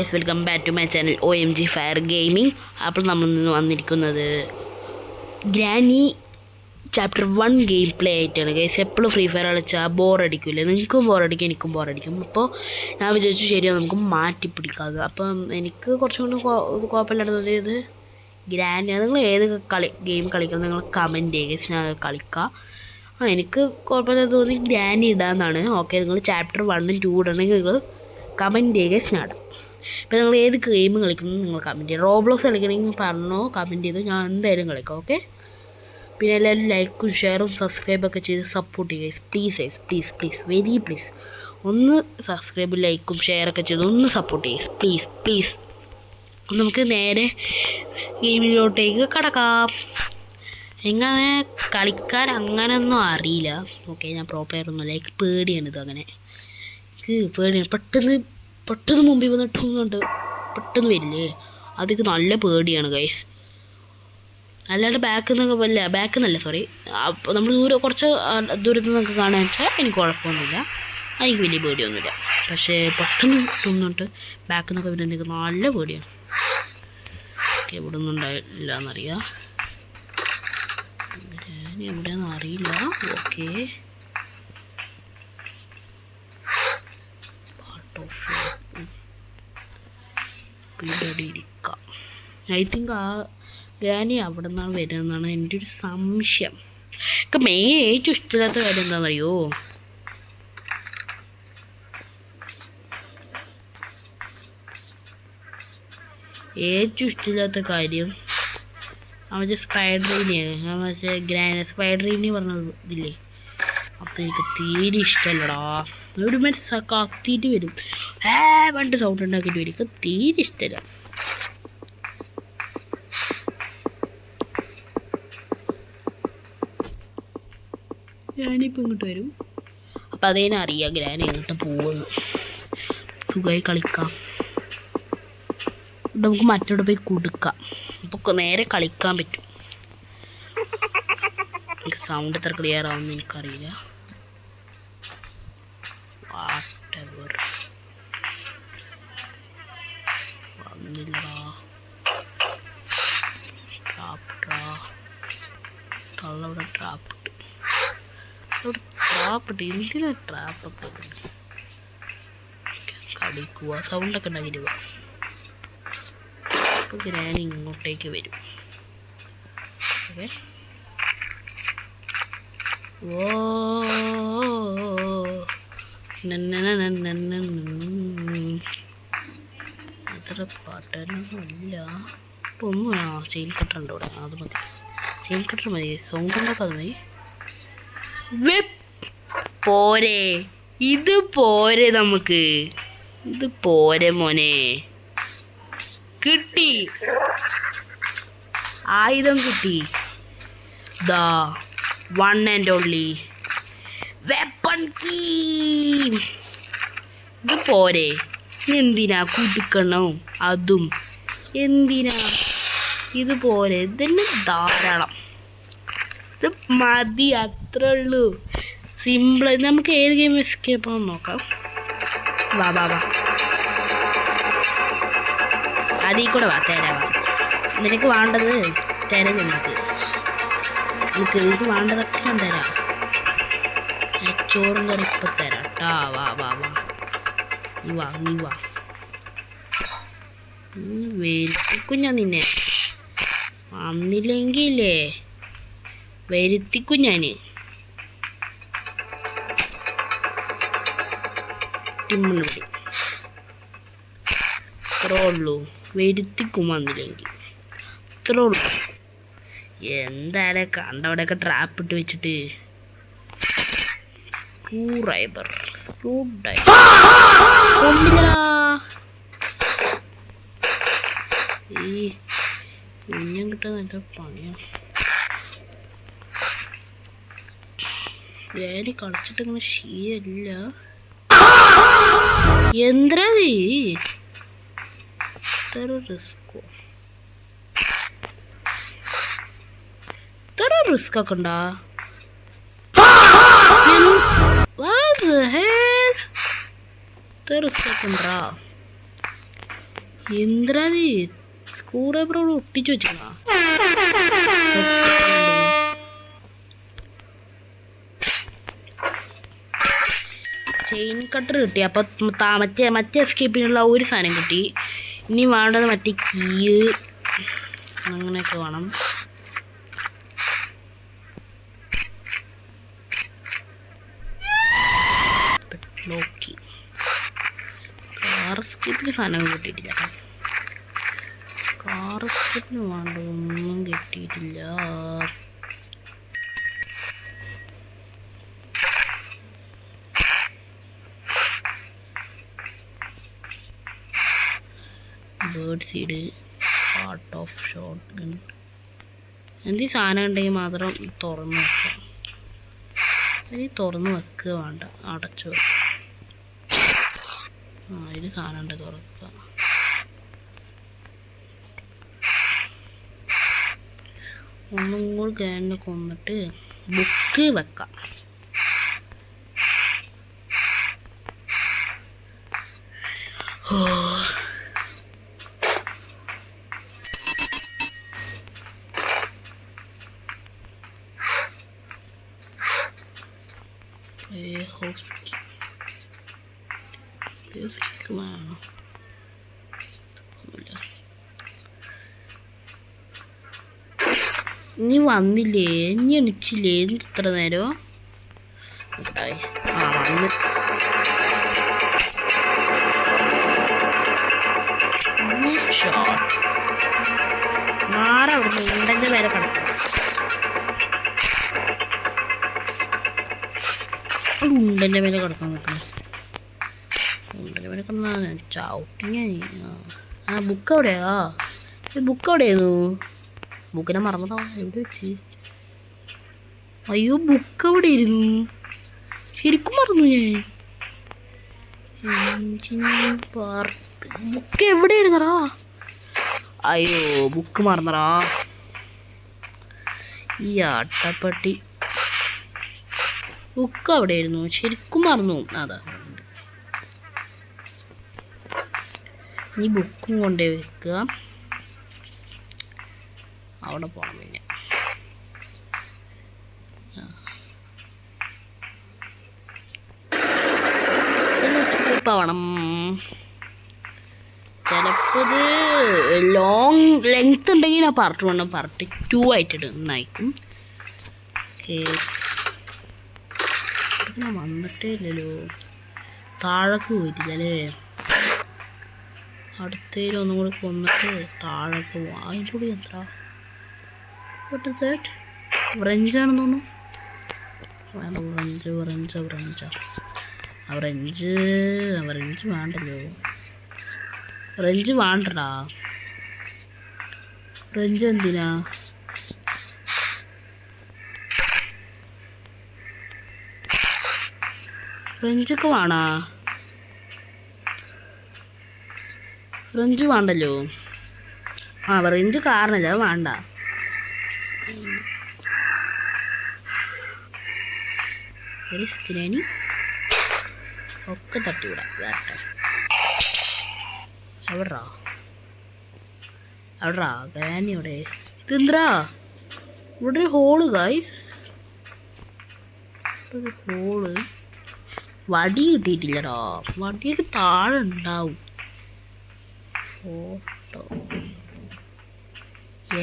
Guys, welcome back to my channel OMG fire gaming. അപ്പോൾ നമ്മൾ ഇന്ന് വന്നിരിക്കുന്നത് ഗ്രാനി ചാപ്റ്റർ 1 ഗെയിം പ്ലേ ആയിട്ടാണ്. ഗൈസ്, എപ്പോഴും ഫ്രീ ഫയർ കളിച്ചാൽ ബോറടിക്കില്ലേ? നിങ്ങൾക്കും ബോറടിക്കും, എനിക്കും ബോറടിക്കും. അപ്പോൾ ഞാൻ വിചാരിച്ചു ശരിയാണ്, നമുക്ക് മാറ്റി പിടിക്കാതെ. അപ്പം എനിക്ക് കുറച്ചും കൂടി കുഴപ്പമില്ലാത്തത് ഇത് ഗ്രാനി. നിങ്ങൾ ഏത് ഗെയിം കളിക്കണം നിങ്ങൾ കമൻറ്റ് ചെയ്യുക. ഗൈസ്, ഞാൻ കളിക്കാം. എനിക്ക് കുഴപ്പമില്ലാതെ തോന്നി ഗ്രാനി ഇടാമെന്നാണ്. ഓക്കെ, നിങ്ങൾ ചാപ്റ്റർ 1ഉം 2 ഇടണമെങ്കിൽ നിങ്ങൾ കമൻറ്റ് ചെയ്യുക. സ്നാഡം ഇപ്പോൾ നിങ്ങൾ ഏത് ഗെയിം കളിക്കണം നിങ്ങൾ കമൻറ്റ് ചെയ്യുക. റോബ്ലോക്സ് കളിക്കണമെങ്കിൽ പറഞ്ഞോ, കമൻറ്റ് ചെയ്തോ, ഞാൻ എന്തായാലും കളിക്കാം. ഓക്കെ, പിന്നെ എല്ലാവരും ലൈക്കും ഷെയറും സബ്സ്ക്രൈബൊക്കെ ചെയ്ത് സപ്പോർട്ട് ചെയ്യുക. Please guys, please please very please ഒന്ന് സബ്സ്ക്രൈബും ലൈക്കും ഷെയറൊക്കെ ചെയ്ത് ഒന്ന് സപ്പോർട്ട് ചെയ്യുക. Please please. നമുക്ക് നേരെ ഗെയിമിലോട്ടേക്ക് കടക്കാം. എങ്ങനെ കളിക്കാൻ അങ്ങനെയൊന്നും അറിയില്ല. ഓക്കെ, ഞാൻ പ്രോ പ്ലെയർ ഒന്നുമില്ല. എനിക്ക് പേടിയാണിത്. അങ്ങനെ എനിക്ക് പേടിയാണ്. പെട്ടെന്ന് മുമ്പിൽ വന്നിട്ടുണ്ട് പെട്ടെന്ന് വരില്ലേ, അതൊക്കെ നല്ല പേടിയാണ് ഗൈസ്. അല്ലാണ്ട് ബാക്കിൽ നിന്നല്ല സോറി. അപ്പോൾ നമ്മൾ കുറച്ച് ദൂരത്ത് നിന്നൊക്കെ കാണുക വെച്ചാൽ എനിക്ക് കുഴപ്പമൊന്നുമില്ല, എനിക്ക് വലിയ പേടിയൊന്നുമില്ല. പക്ഷേ പെട്ടെന്ന് തോന്നിട്ട് ബാക്കിൽ നിന്നൊക്കെ വരുന്നത് എനിക്ക് നല്ല പേടിയാണ്. ഓക്കെ, ഇവിടെ ഒന്നും ഉണ്ടായില്ല എന്നറിയാം, എവിടെയാണെന്ന് അറിയില്ല. ഓക്കെ, ഇരിക്കാം. ഐ തിങ്ക് ആ ഗ്രാനി അവിടെ നിന്നാണ് വരുന്നതെന്നാണ് എൻ്റെ ഒരു സംശയം. എനിക്ക് മെയിൻ ഏറ്റവും ഇഷ്ടമില്ലാത്ത കാര്യം എന്താണെന്നറിയോ? ഏറ്റവും ഇഷ്ടമില്ലാത്ത കാര്യം അവൻ്റെ സ്പൈഡറിനെയാണ്. പക്ഷേ സ്പൈഡറിനെ പറഞ്ഞതില്ലേ, അപ്പം എനിക്ക് തീരെ ഇഷ്ടമല്ലടാ. ഒരു മനുഷ്യ കത്തിയിട്ട് വരും, പണ്ട് സൗണ്ട് ഉണ്ടാക്കിയിട്ട് വരും. എനിക്ക് തീരെ ഇഷ്ടമല്ല. ഗ്രാനിപ്പോൾ ഇങ്ങോട്ട് വരും. അപ്പം അതേനെ അറിയാം ഗ്രാനി എങ്ങോട്ട് പോകുന്നു. സുഖമായി കളിക്കാം. നമുക്ക് മറ്റോടെ പോയി കൊടുക്കാം. അപ്പോൾ നേരെ കളിക്കാൻ പറ്റും. എനിക്ക് സൗണ്ട് എത്ര ക്ലിയർ ആവുമെന്ന് എനിക്കറിയില്ല. ട്രാപ്പിട്ട് എന്തിനാ ട്രാപ്പൊക്കെ കളിക്കുക? സൗണ്ടൊക്കെ ഉണ്ടാക്കിയിട്ട് പോവാം. അപ്പോൾ ഞാൻ ഇങ്ങോട്ടേക്ക് വരും. ഓക്കെ, അത്ര പാട്ടൊന്നുമില്ല. ഒന്നും ചെയിൻ കട്ടറുണ്ട് ഇവിടെ, അത് മതി. ചെയിൻ കട്ടർ മതി, സൗണ്ട് ഉണ്ടാക്കാതെ മതി. പോരെ, ഇത് പോരെ, നമുക്ക് ഇത് പോരെ മോനെ. കിട്ടി, ആയുധം കിട്ടി. ദാ one and only weapon key. ഇത് പോരെ, എന്തിനാ കുടുക്കണം? അതും എന്തിനാ? ഇത് പോരെ, ഇതന്നെ ധാരാളം. ഇത് മതി, അത്രേ ഉള്ളൂ. സിമ്പിൾ. നമുക്ക് ഏത് ഗെയിം എസ്കേപ്പ് ആണെന്ന് നോക്കാം. വാ വാ വാ, അതിൽ കൂടെ വാ. തരാം, നിനക്ക് വേണ്ടത് തരാം. എനിക്ക് വേണ്ടതൊക്കെ ഞാൻ തരാം. ചോറും കറി ഇപ്പം തരാം ട്ടാ. വാ വാ വാ, നീ വാ. വരുത്തിക്കും ഞാൻ നിന്നെ. വന്നില്ലെങ്കിലേ വരുത്തിക്കും ഞാൻ. ഇത്രേ ഉള്ളൂ, വരുത്തിക്കും വന്നില്ലെങ്കിൽ. ഇത്രേ ഉള്ളൂ. എന്തായാലും കണ്ടവിടെയൊക്കെ ട്രാപ്പ് ഇട്ട് വെച്ചിട്ട് സ്ക്രൂ ഡ്രൈവർ ഈ കുഞ്ഞം കിട്ടാൻ നല്ല പണിയാണ്. ഞാൻ കളിച്ചിട്ട് ഇങ്ങനെ ശീലമില്ല. എന്താ ഇത്ര റിസ്കോ? ഇത്ര റിസ്ക് ഒക്കെ ഉണ്ടാ? ഇത്ര റിസ്ക് ഒക്കെ ഉണ്ടാ? എന്താ സ്ക്രൂ ഡ്രൈവർ അവിടെ ഒട്ടിച്ചു വെച്ചാ ചെയിൻ കട്ടർ കിട്ടി. അപ്പം മറ്റേ എസ്കേപ്പിനുള്ള ഒരു സാധനം കിട്ടി. ഇനി വേണ്ടത് മറ്റേ കീ അങ്ങനെയൊക്കെ വേണം. നോക്കി കാർ എസ്കേപ്പിന് സാധനം കിട്ടിയിട്ടില്ല. കാർ എസ്കേപ്പിന് വേണ്ട ഒന്നും കിട്ടിയിട്ടില്ല. Bird seed, part of shot gun. എന്ത് സാധനം ഉണ്ടെങ്കിൽ മാത്രം തുറന്ന് വെക്കാം. ഇനി തുറന്ന് വെക്കുക വേണ്ട, അടച്ചു വെക്കുക. ഇതിന് സാധനം ഉണ്ട് തുറക്കുക. ഒന്നും കൂടി ഗ്രാൻഡിനെ കൊന്നിട്ട് ബുക്ക് വെക്കാം. വേണം ഇനി വന്നില്ലേ, ഇനി എണിച്ചില്ലേ ഇത്ര നേരം? വന്ന് മാറവിടുന്ന് ഉണ്ടെങ്കിൽ വരെ കിടക്കണം. ഉണ്ടെൻ്റെ മേലെ കിടക്കാൻ നിൽക്കണം. ഉണ്ടെൻ്റെ മേലെ കിടന്നാ ചവിട്ടിങ്ങ. ബുക്ക് എവിടെയാ? ബുക്ക് എവിടെയായിരുന്നു? ബുക്കിനെ മറന്നോ? എവിടെ വെച്ച്? അയ്യോ, ബുക്ക് എവിടെ ഇരുന്നു? ശരിക്കും മറന്നു ഞാൻ. ബുക്ക് എവിടെയായിരുന്നറാ? അയ്യോ, ബുക്ക് മറന്നറാ. ഈ ആട്ടപ്പട്ടി. ബുക്ക് അവിടെയായിരുന്നു, ശരിക്കും മറന്നു. അതാ ഈ ബുക്കും കൊണ്ടേ വെക്കുക. അവിടെ പോകണം. പിന്നെ ആവണം. ചിലപ്പോൾ ഇത് ലെങ്ത് ഉണ്ടെങ്കിൽ ഞാൻ പാർട്ട് 1 പാർട്ട് 2 ആയിട്ടിട്ട് നയിക്കും. ഓക്കെ, വന്നിട്ടേ ഇല്ലല്ലോ. താഴേക്ക് പോയിട്ടില്ല അല്ലേ? അടുത്തേലും ഒന്നും കൂടി കൊന്നിട്ട് താഴേക്ക് പോവാം. അതിൻ്റെ കൂടി എന്താ വ്രഞ്ചാണെന്ന് തോന്നുന്നു. വ്രഞ്ച് വേണ്ടല്ലോ. വ്രഞ്ച് വേണ്ടടാ. വ്രഞ്ച് എന്തിനാ? ഫ്രഞ്ചൊക്കെ വേണോ? ഫ്രഞ്ച് വേണ്ടല്ലോ. ഫ്രഞ്ച് കാരണല്ല, വേണ്ട. ഒരു സ്കിനാനി ഒക്കെ തട്ടിവിടാം. വേറെ എവിടാ ഗ്രാനി ഇവിടെ? ഇതെന്താ ഇവിടെ ഒരു ഹോള് ഗൈസ്? ഒരു ഹോള്. വടി കിട്ടിയിട്ടില്ലടാ. വടിയൊക്കെ താഴെ ഉണ്ടാവും. ഫോട്ടോ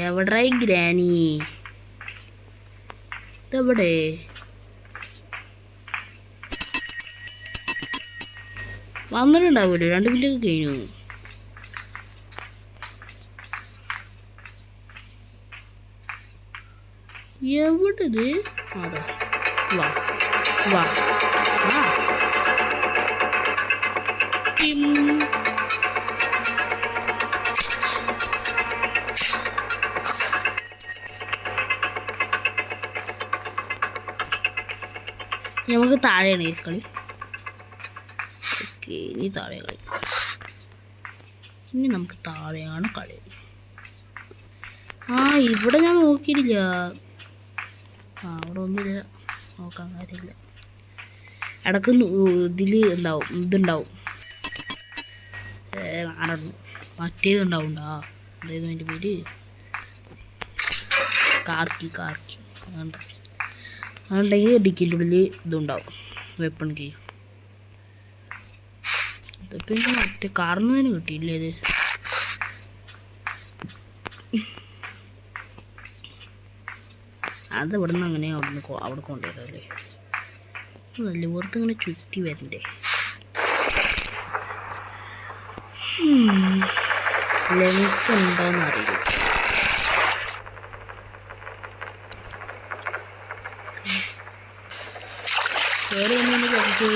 എവിടെ ഗ്രാനി? ഇതെവിടെ? വന്നിട്ടുണ്ടാവുമല്ലോ. 2 മിനിറ്റ് കഴിഞ്ഞു. എവിടത്? അതാ വാ വാ വാ. നമുക്ക് താഴെയാണ് ഈ കളി. ഓക്കെ, ഇനി താഴെ കളി. ഇനി നമുക്ക് താഴെയാണ് കളി. ഇവിടെ ഞാൻ നോക്കിയിട്ടില്ല. അവിടെ ഒന്നുമില്ല, നോക്കാൻ കാര്യമില്ല. ഇടയ്ക്ക് ഇതിൽ ഇതുണ്ടാവും. ആടണം മറ്റേതുണ്ടാവുണ്ടാ അതായത് അതിൻ്റെ പേര് കാർക്കി അതുണ്ടെങ്കിൽ ഡിക്കിൻ്റെ ഉള്ളിൽ ഇതുണ്ടാവും വെപ്പൺ കീ. ഇതിപ്പോൾ എനിക്ക് മറ്റേ കാർന്നതിന് കിട്ടിയില്ലേ ഇത്. അത് ഇവിടെ നിന്ന് അങ്ങനെ അവിടെ കൊണ്ടുവരല്ലേ. അതല്ലേ പുറത്ത് ഇങ്ങനെ ചുറ്റി വരണ്ടേ. ലെങ്ത് ഉണ്ടോയെന്ന് അറിയില്ല. വേറെ ഒന്നും കുറച്ച്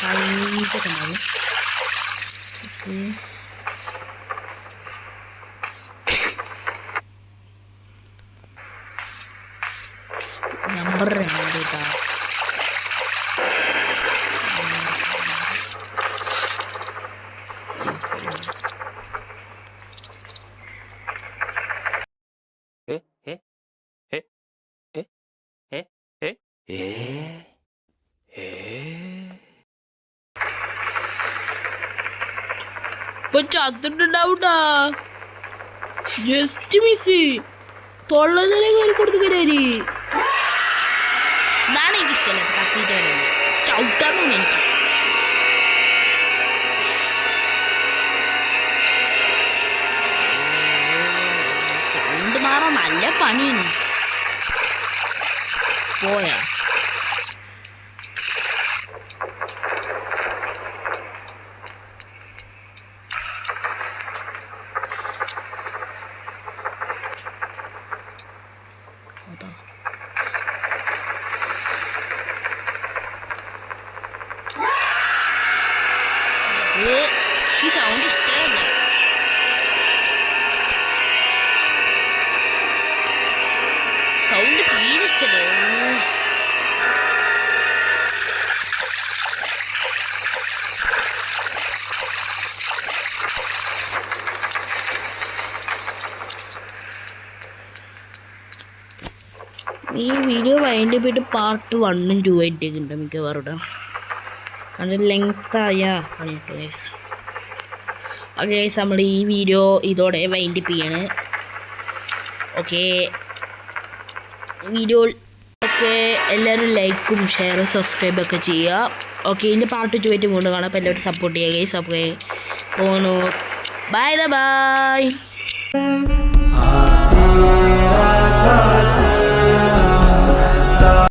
കഴിഞ്ഞിട്ടൊക്കെ ഉണ്ടാവും. ഓക്കെ നമ്പർ 2 കേട്ടോ. ഇപ്പൊ ചത്തിട്ടുണ്ടാവൂട്ടാ. ജസ്റ്റ് മിസ് തൊള്ളതല കയറി കൊടുത്തുകരി. ഇതാണ് എനിക്ക് ഇഷ്ടമല്ല. കത്തിയിട്ട് ചവിട്ടാന്നും എനിക്ക് സൗണ്ട് മാറാൻ നല്ല പണിയാണ്. പോയാ ഈ സൗണ്ട് ഇഷ്ടമല്ല. സൗണ്ട് തീരെ ഇഷ്ടമല്ല. ഈ വീഡിയോ അതിൻ്റെ പോയിട്ട് പാർട്ട് 1ഉം 2 ആയിട്ടൊക്കെ ഉണ്ട് മിക്കവാറും. അത് ലെങ്തായ പണിയിട്ട് ഗൈസ്. ഓക്കെ ഗൈസ്, നമ്മൾ ഈ വീഡിയോ ഇതോടെ വൈൻഡപ്പ് ചെയ്യാണ്. ഓക്കെ, വീഡിയോ ഒക്കെ എല്ലാവരും ലൈക്കും ഷെയറും സബ്സ്ക്രൈബൊക്കെ ചെയ്യുക. ഓക്കെ, ഇതിൻ്റെ പാർട്ട് 2 ആയിട്ട് കൊണ്ട് കാണാം. അപ്പോൾ എല്ലാവരും സപ്പോർട്ട് ചെയ്യുക ഗൈസ്. ഓക്കെ, പോണു. Bye bye.